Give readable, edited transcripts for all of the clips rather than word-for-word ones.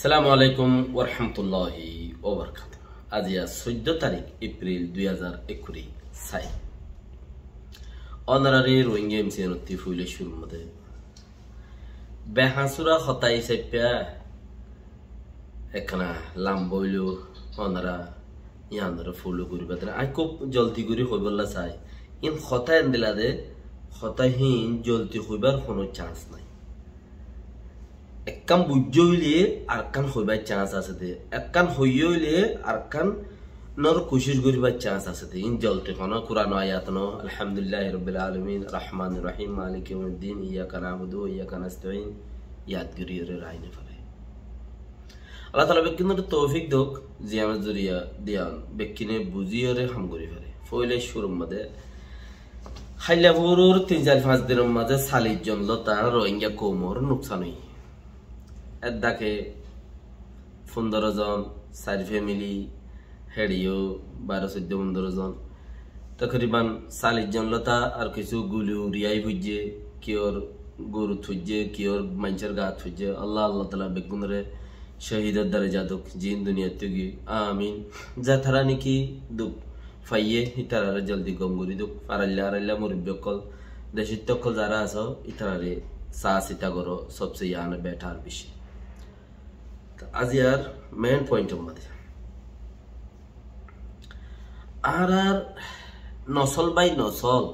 সালামু আলাইকুম ওয়া রাহমাতুল্লাহি ওয়া বারাকাতুহু। আজ 14 তারিখ এপ্রিল 2021 সাই অনারারি রোহিঙ্গা এমসিএনতি ফুইলে শুরু মধ্যে বেহাসুরা হতাই সেপা একখানা লাম্বইলো অনারা ইয়ানরা ফুলো করিবা আই খুব জলদি করে হইবলা চাই ইন হতাই দিলা দে হতাইহীন জলদি হইবার কোনো চান্স নাই। একখান বুঝ্য হইলে আর কান হইবার চান্স আছে দে, একখান হইয়ে হইলে আর কান নর কোশিশ করিবার চান্স আছে দে। ইন জলতে কোনো কুরআন আয়াত ন আলহামদুলিল্লাহি রাব্বিল আলামিন রহমানির রহিম মালিকি ইয়াউমিদ্দিন ইয়াকা না'বুদু ওয়া ইয়াকা নাস্তাঈন ইয়াদ গরিয়রে রাইনে ফেলে আল্লাহ তাআলা বেকিনের তৌফিক দক জিয়ামত জরিয়া দিয়ান বেকিনে বুঝিয়রে হাম করি ফেলে ফইলে শুরুর মধ্যে হাইলাপুরুর 3-4-5 দিনের মাঝে 40 জন লতা রোহিঙ্গা কৌমর নুকসান হই এদাকে 15 জন 4 ফ্যামিলি হেডিও 12-14-15 জন তকরিবান 40 জন লতা আর কিছু গুলি উড়িয়াই হইছে কিওর গরু থুজে কিওর মাঞ্চার গা থুজে আল্লাহ আল্লাহ তাআলা বেগুনরে শহীদের দরজা দক জিন দুনিয়াতে গি আমিন যা থারা নাকি দুক ফাইয়ে হিতারারে জলদি গমগুরি দুক আরাল্লা মুরব্বিকল দেশিত তকল যারা আছো ইতারারে সা সিতা করো সবচেয়ে ইয়ানে বেটার বিষয়। আজ ইয়ার মেইন পয়েন্টের মধ্যে আর নসল বাই নসল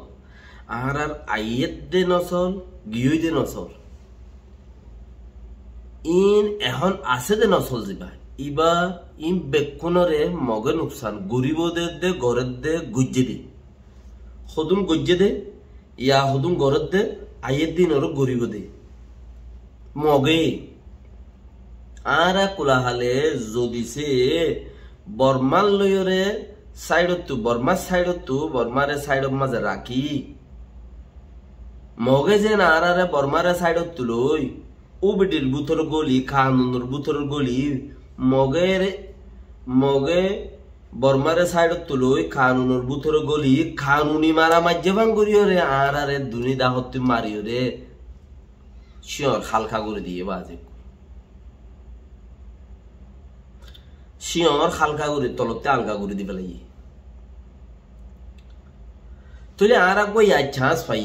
আর আইয়েত দে নসল গিয়ে দে নসল ইন এখন আছে দে নসল যাবা ইবা ইন বেকুনরে মগে নুকসান গরিবদের দে গরের দে গুজ্জে দে হদুম গুজ্জে দে ইয়া হদুম গরের দে আইয়ের দিন ওর গরিব দে মগে আর কুলাহালে যদি সে বর্মার লয়রে সাইডত বর্মার সাইডত বর্মারে সাইডর মাঝে রাখি মগে যে না আরে বর্মারে সাইডত লই ও বেটির বুথর গলি কানুনের বুথর গলি মগে বর্মারে সাইডত লই কানুনের বুথর গলি কানুনি মারা মাঝে ভাঙ করিও রে আর আরে দুনি দাহত মারিও রে শিওর হালকা করে দিয়ে বাজে শিওর হালকা করে তলতে আলগা করে দিবে লাগি তুলে আর কই চান্স পাই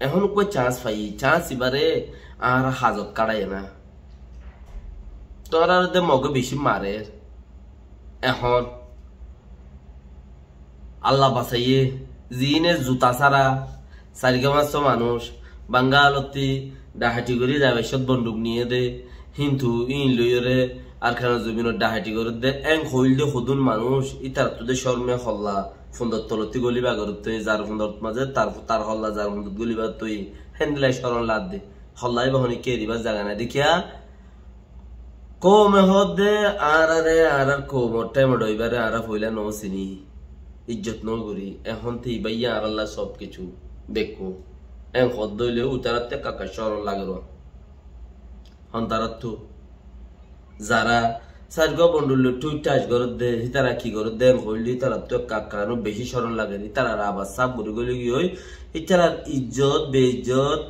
এখন কই চান্স পাই চান্স এবারে আর হাজত কাটায় না তোরা মগে বেশি মারে এখন আল্লাহ বাঁচাইয়ে জিনে জুতা ছাড়া 4-5 মানুষ বাঙ্গালতি ডাহাটি করে যাবে সব বন্দুক নিয়ে দে হিন্দু ইন লইরে আর খানা জমিন ডাহাটি করে দে এং হইল দে হদুন মানুষ ইতার তোদের শর্মে হল্লা ফুন্দর তলতি গলিবা করত তুই যার ফুন্দর মাঝে তার হল্লা যার ফুন্দর গলিবা তুই হ্যান্ডলাই শরণ লাদ দে হল্লাই বাহনি কে দিবা জায়গা না দেখিয়া কমে হদ দে আর কোমর টাইম ডইবারে আর হইলা ন চিনি ইজ্জত ন করি এখন তুই বাইয়া আর আল্লাহ সব কিছু দেখো এং হদ দইলে উতারাতে কাকা শরণ লাগে হন্তারাত যারা সার্গ বন্ডুল টুই টাচ গরত দে হিতারা কি গরত দে হইলি তারা তো কাকানো বেশি শরণ লাগে তারা আবার সাপ বুড়ি গলি গিয়ে হই ইতারা ইজ্জত বেইজ্জত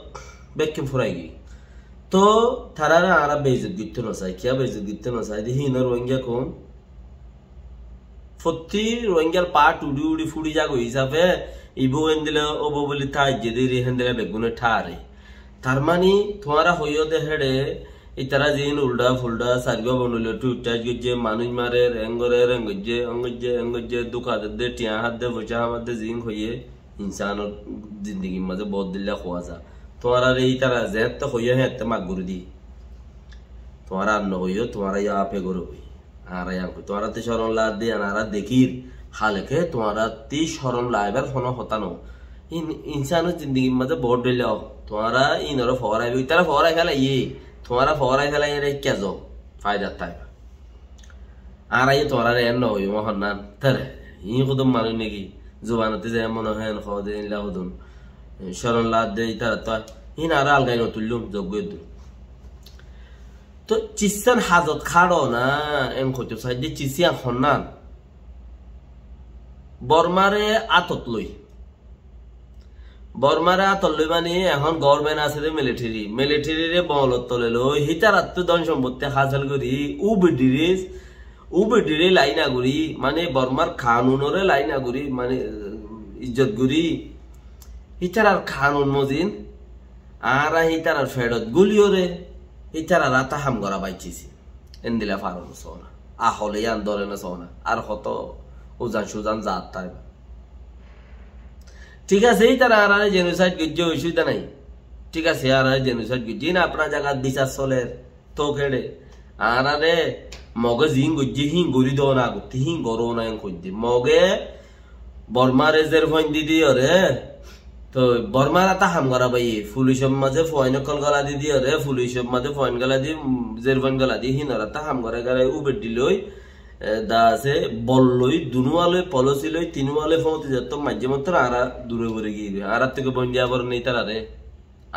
বেকিম ফুরাই গি তো তারা আর বেইজ্জত গিতে নসাই কিয়া বেইজ্জত গিতে নসাই দি হিন রোহিঙ্গা কম ফতি রোহিঙ্গার পাট উড়ি উড়ি ফুড়ি যাগো হিসাবে ইবো হেন্দিলে ওবো বলি থাই যেদি রে হেন্দিলে বেগুনে ঠারে তার মানে তোমারা হইও দে হেড়ে ইতারা জিন উল্টা ফুলটা সার্গ বনল টুইটা গিয়ে মানুষ মারে রেঙ্গরে রেঙ্গজে অঙ্গজে দুকা দে টিয়া হাত দে বচা হাত দে জিন হইয়ে ইনসানের জিন্দগি মাঝে বহুত দিল্লা খোয়া যা তোমার এই তারা যে তো হইয়া হে তে মাগ গুরু দি তোমার আন্ন হইও তোমার ইয়া আপে গরু হই আর ইয়া তোমার তে শরণ লা দে আনারা দেখির হালকে তোমার তি শরণ লাইবার ফোন হতানো ইনসানের জিন্দগি মাঝে বহুত দিল্লা তোমারা ইনর ফরাই তারা ফরাই খেলা ইয়ে তোমারা ফরাই ফেলাই রে কে যাও ফায়দা তাই আর আই তোরা রে ন হই মহনান তারে ই কদম মানুষ নাকি জবানতে যে মনে হয় খদে ইলা কদম শরণ লা দে তারা তো ইন আর আলগাই ন তুললুম যোগ্য তো চিসান হাজত খাড়ো না এম কইতে চাই যে চিসিয়া হন্নান বর্মারে আতত লই বর্মারা তল্লি মানে এখন গভর্নমেন্ট আছে মিলিটারি বলত তলে লই হিতার ধন সম্পত্তি হাসিল করি উবিডিরে লাইন আগরি মানে বর্মার কানুনরে লাইন আগরি মানে ইজ্জত গুরি হিতার আর কানুন মজিন আর হিতার আর ফেরত গুলিওরে হিতার আর আতা হাম করা বাইছিছি এন্দিলা ফারন সোনা আহলে আন্দোলনে সোনা আর কত উজান সুজান জাত তাই ঠিক আছে এই তারা আর জেনোসাইড গজ্জ অসুবিধা নাই ঠিক আছে আর জেনোসাইড গজ্জি না আপনার জায়গা বিচার চলে তো খেড়ে আর আরে মগে জিং গজ্জি হিং গরি দো না গতি হিং গরো না কইদি মগে বর্মার রেজের ফইন দিদি ওরে তো বর্মার আতা হাম করা ভাই পুলিশের মাঝে ফইন কল গলা দিদি ওরে পুলিশের মাঝে ফইন গলা দি জের ফইন গলা দি হিন ওরা তা হাম করে গেলে উবের দিলই দাসে বললই দুনুয়ালে পলসিলই তিনুয়ালে ফৌতি যত মাঝে মাত্র আরা দূরে ঘুরে গিয়ে আর থেকে বন্ডিয়া বর নেই তারারে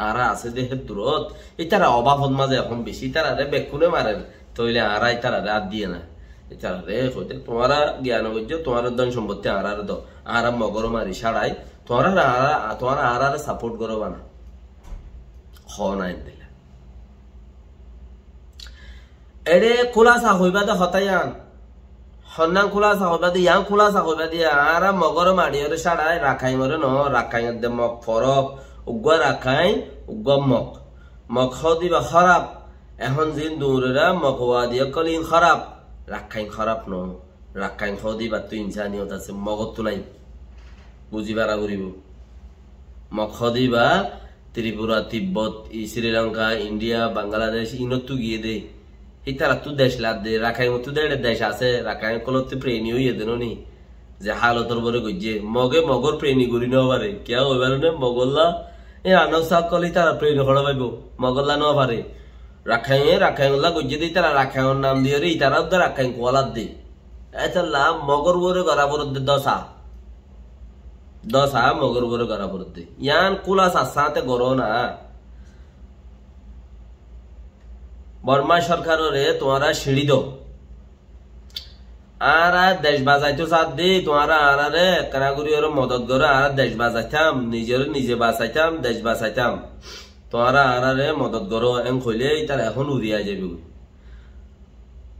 আরা আছে দেহের দূরত এই তারা অভাব মাঝে এখন বেশি তারারে বেকুনে মারেন তইলে আরাই তারারে আর দিয়ে না এই তারারে হইতে তোমারা জ্ঞান করছ তোমার ধন সম্পত্তি আরার দ আরা মগর মারি সাড়াই তোমার আরারে সাপোর্ট করো বানা হ নাই দিলা এরে খোলাসা হইবা দে হতায়ান হন্নাং খোলাসা হইবা দি ইয়াং খোলাসা হইবা দি আরা মগর মারি ওরে সাড়াই রাখাই মরে ন রাখাই দে মগ ফরক উগ্র রাখাই উগ্র মগ দিবা খারাপ এখন জিন দূরেরা মগওয়া দিয়ে কলিন খারাপ রাখাই খারাপ ন রাখাই দিবা তুই ইনসানিয়ত আছে মগত তো নাই বুঝিবারা করিব মগ দিবা ত্রিপুরা তিব্বত শ্রীলঙ্কা ইন্ডিয়া বাংলাদেশ ইনত গিয়ে দে হিতারা তু দেশ লাদ দে রাখাই মতো দেড় দেশ আছে রাখাই কলত প্রেণী হইয়ে দেন নি যে হালতর বরে গজ্জে মগে মগর প্রেণী করি ন পারে কেউ হইবার নে মগল্লা এ আনক সাক কলি তারা প্রেণী হড় পাইব মগল্লা ন পারে রাখাই উল্লা গজ্জে দি তারা রাখাইর নাম দিয়ে রে তারা তো রাখাই কোয়ালাদ দে এতলা মগর বরে গড়া বরদ দে দশা মগর বরে গড়া বরদ দে ইয়ান কুলা সাথে গড়ো না বর্মা সরকারে তোমারা সিঁড়ি দো আর দেশ বাঁচাইতো সাথ দি তোমারা আরে কারাগুরি ওর মদত করো আর দেশ বাঁচাইতাম নিজে বাঁচাইতাম দেশ বাঁচাইতাম তোমারা আরে মদত করো এম কইলে তার এখন উড়িয়া যাবে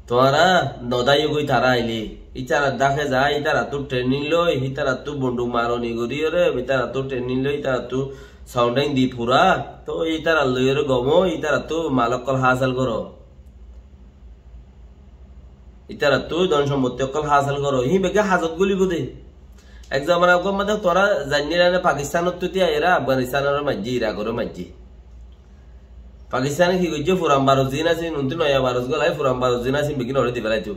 তোমারা নদাই গই তারা আইলি ইতারা দেখে যায় ইতারা তো ট্রেনিং লই ইতারা তো বন্দুক মারনি করি রে ইতারা তো ট্রেনিং লই ইতারা তো সাউন্ডিং দি পুরা তো ইতারা লইরে গমো ইতারা তো মালকল হাসিল করো ইতারা তো ধন সম্পত্তি অকল হাসিল করো হি বেগে হাজত গুলি বুদে এক জামানা গম মধ্যে তোরা জানিরা পাকিস্তানত তো তিয়া এরা আফগানিস্তানের মাঝি ইরাকের মাঝি পাকিস্তানে কি কইছে ফুরাম 12 দিন আছে নুনতি নয়া 12 গলাই ফুরাম 12 দিন আছে বেগিন ওরে দিবেলাইতো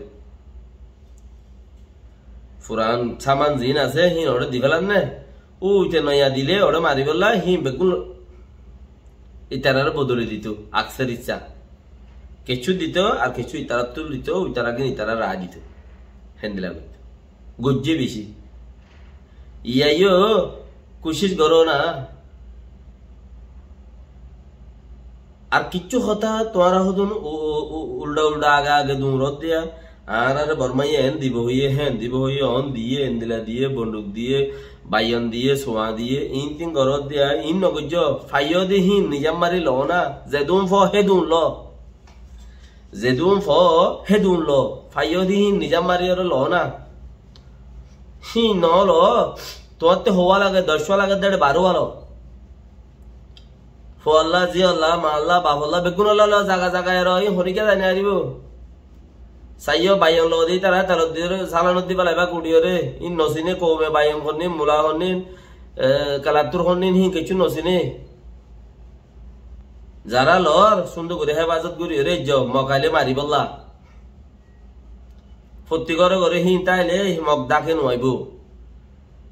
ফুরান সামান দিন আছে হি ওরে দিবেলান না উইতে নয়া দিলে ওরে মারি বললা হি বেগুন ইতারার বদলে দিত আকসার ইচ্ছা কিছু দিত আর কিছু ইতারা তুল দিত ইতারাকে ইতারা রা দিত হ্যান্ডেলা করত গজ্জে বেশি ইয়াইও কোশিশ করো না আর কিচ্ছু কথা তোমারা হতন উল্টা আগে দৌড়ত দিয়া আর বর্মাই হেন দিব হইয়ে অন দিয়ে এন্দিলা দিয়ে বন্দুক দিয়ে বাইয়ন দিয়ে সোয়া দিয়ে ইন তিন গরত দিয়া ইন নগজ ফাইয় দি হিন নিজাম মারি ল না যেদুম ফ হেদুন ল ফাইয় দি হিন নিজাম মারি আর ল না হি ন ল তোমাতে হওয়া লাগে 10 লাগে 12 আলো ফল্লা জি আল্লাহ মাল্লা বাবল্লা বেগুন আল্লাহ জাগা জাগায় রই হরিকে জানি আরিব সাইয় বাইয়ন ল দি তারা তার দিয়ে সালানত দি পালাইবা কুড়িয়রে ইন নসিনে কমে বাইয়ন খনি মুলা খনি কালাতুর খনি হি কিছু নসিনে যারা লর সুন্দর করে হেফাজত করি রে মকাইলে মারি বললা ফতি করে হি তাইলে মগ ডাকে নইব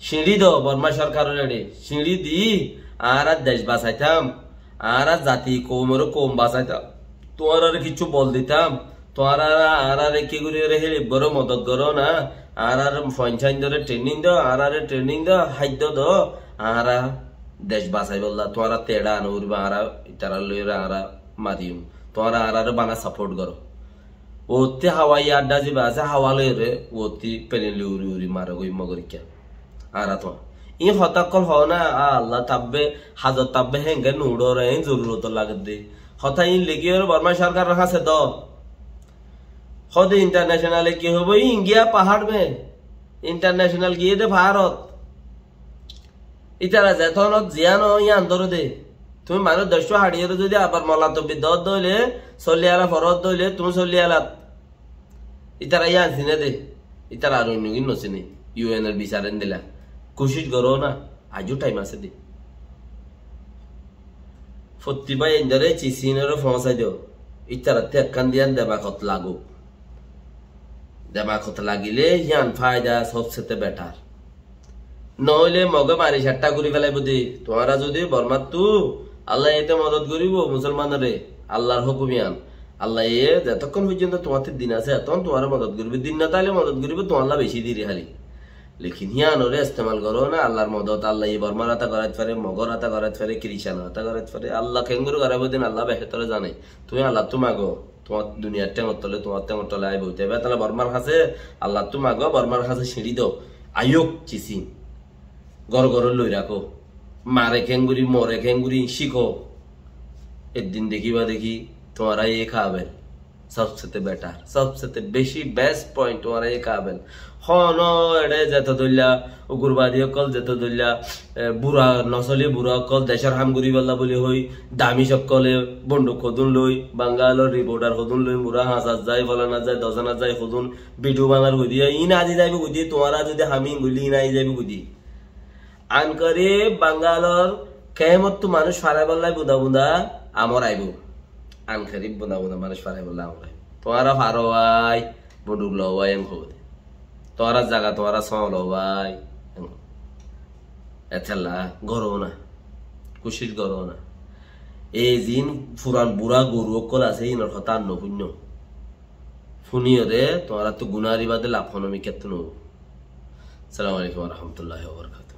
সিঁড়ি দ বর্মা সরকারের সিঁড়ি দি আর দেশ বাঁচাইতাম আর জাতি কম বাঁচাইতাম তোমার আর কিছু বল দিতাম তোমার আর কি করে হেল্প করো মদত করো না আর পঞ্চায়েত ধরে ট্রেনিং দাও আর ট্রেনিং দাও খাদ্য দাও আর দেশ বাঁচাই বললা তোমারা তেড়া আনবা আর তারা লইরা আর মারিম তোমারা আর বানা সাপোর্ট করো ওতে হাওয়াই আড্ডা যে আছে হাওয়া লইরে ওতি পেনে উড়ি মারো গই মগরিকা আর তোমার ই হতাকল হ না আল্লাহ তাব্বে হাজত তাব্বে হেঙ্গে নুড়র এই জরুরত লাগে দে হতা ইন লেগিয়ে বর্মা সরকার হাসে দ হদে ইন্টারন্যাশনালে কি হবো ইন্ডিয়া পাহাড় মে ইন্টারন্যাশনাল গিয়ে দে ভারত ইতারা যেতন জিয়ান ইয়ান ধরে দে তুমি মানুষ 10 হাড়িয়ে যদি আবার মলা তো বিদ্যুৎ দইলে চলি আলা ফরত দইলে তুমি চলি আলা ইতারা ইয়ান চিনে দে ইতারা আর অন্য কিন নচিনে ইউএন এর বিচারেন দিলা কোশিশ করো না আজও টাইম আছে দে ফত্তিবাই এন্ডারে চিসিনের ফসাই দিও ইতারা তেকান দিয়ান দেবা কত লাগু দেবা কত লাগিলে ইয়ান ফায়দা সবচেয়ে বেটার নহলে মগে মারি সাতটা করে ফেলাইব দে তোমারা যদি বর্মার তু আল্লাহ এতে মদত করিব মুসলমানরে আল্লাহর হুকুমিয়ান আল্লাহ এ যতক্ষণ পর্যন্ত তোমাদের দিন আছে এতক্ষণ তোমার মদত করবে দিন না তাহলে মদত করিব তোমার বেশি দিরে হালি লেকিন হিয়ানরে ইস্তেমাল করো না আল্লাহর মদত আল্লাহ এই বর্মার হাতা করাইতে পারে মগর হাতা করাইতে পারে কৃষান হাতা করাইতে পারে আল্লাহ কেঙ্গুরু করাইব দিন আল্লাহ বেহতরে জানে তুমি আল্লাহ তো মাগো তোমার দুনিয়ার টেঙর তলে তোমার টেঙর তলে আইব হইতে হবে তাহলে বর্মার কাছে আল্লাহ তো মাগো বর্মার কাছে সিঁড়ি দাও আয়োগ চিসিন গড় গড় লই রাখো মারে খেঙ্গুরি মরে খেঙ্গুরি শিখো একদিন দেখিবা দেখি তোমারা এ খাবেন সবচেয়ে বেটার সবচেয়ে বেশি বেস্ট পয়েন্ট তোমারা এ খাবেন হন এড়ে যেত দলিয়া উগ্রবাদী অকল যেত দলিয়া বুড়া নচলি বুড়া অকল দেশের হাম ঘুরি পাল্লা বলি হই দামি সকলে বন্দুক সদুন লই বাঙ্গালোর রিপোর্টার সদুন লই মুরা হাজার যায় ফলানা যায় দজনা যায় সদুন ভিডিও বানার গুদিয়ে ইন আজি যাইব গুদিয়ে তোমারা যদি হামি গুলি ইন আই যাইব গুদি আন করে বাঙ্গালোর কেমত তো মানুষ ফারাই বললাই বুদা বুদা আমর আইব আন খারিব বুদা বুদা মানুষ ফারাই বললা আমর আইব তোমারা ফারোয়াই বন্দুক লওয়াই এম হবো তোরা জায়গা তোরা সলো ভাই এথেলা গরো না কুশিস গরো না এই জিন ফুরান বুড়া গরু অকল আছে ইনর কথা নপুণ্য শুনিও রে তোরা তো গুনারি বাদে লাফনমি কেতন। আসসালামু আলাইকুম ওয়া রাহমাতুল্লাহি ওয়া বারাকাতুহু।